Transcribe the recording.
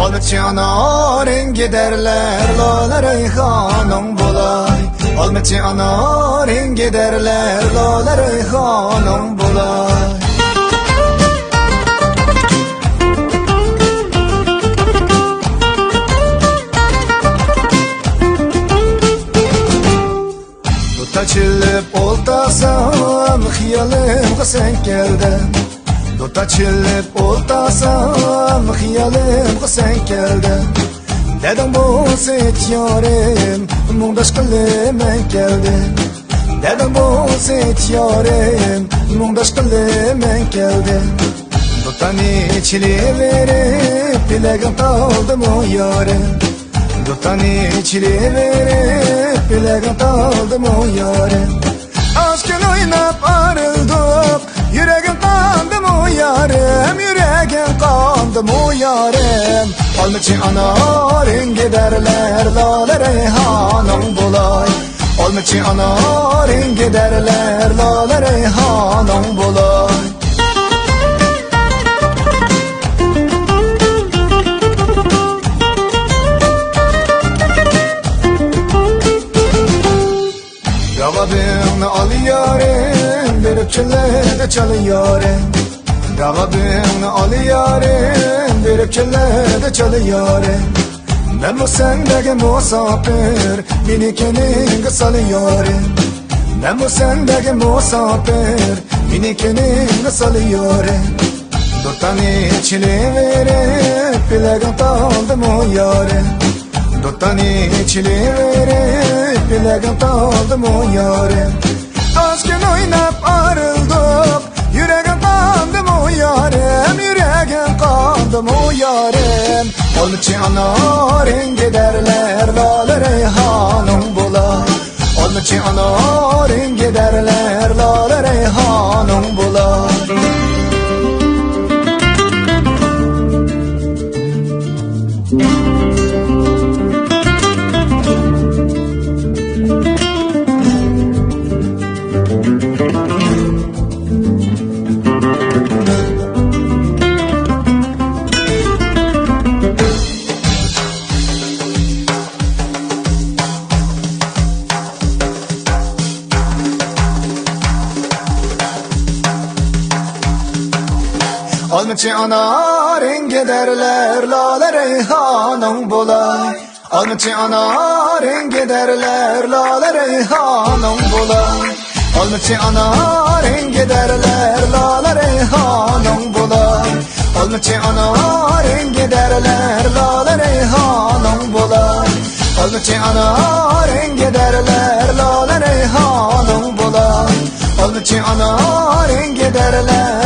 Olmaçı ana rengi derler, lale reyhanım bulay. Olmaçı ana rengi derler, lale reyhanım bulay. Açılıp oltasam, hiyalimga sen geldin. Dut açılıp oltasam, hiyalimga sen geldin. Dedim bu set yarim, mungdaş kılımen geldin. Dedim bu set yarim, mungdaş kılımen geldin. Dutani içili verip, bilegim kaldım o yarim. Dutani içili verip, bilegim kaldım o yarim. Aşkın oynap arıldık, yüreğim kandım o yarim. Yüreğim kandım o yarim. Olmaçı ana rengi derler, lale reyhanım bulay. Olmaçı ana rengi derler, lale reyhanım bulay. Ragabını alıyorum, verip çöllerde çalıyorum. Ragabını alıyorum, verip çöllerde çalıyorum. Ben bu sendeki musafir, beni kendin kısalıyorum. Ben bu sendeki musafir, beni kendin kısalıyorum. Dutani içili verip, bilegim kaldım o yarim. Dutani içili verip, bilegim kaldım o yarim. Aşkın oynap arıldık, yüreğim kandım o yarim. Yüreğim kandım o yarim. Olmaçı ana rengi derler, lale reyhanım bulay. Olmaçı ana rengi derler, lale reyhanım bulay. Olmaçı ana rengi derler, lale reyhanım bulay. Olmaçı ana rengi derler, lale reyhanım bulay. Olmaçı ana rengi derler, lale reyhanım bulay. Olmaçı ana rengi derler, lale reyhanım bulay. Olmaçı ana rengi derler, lale reyhanım bulay. Olmaçı ana rengi derler,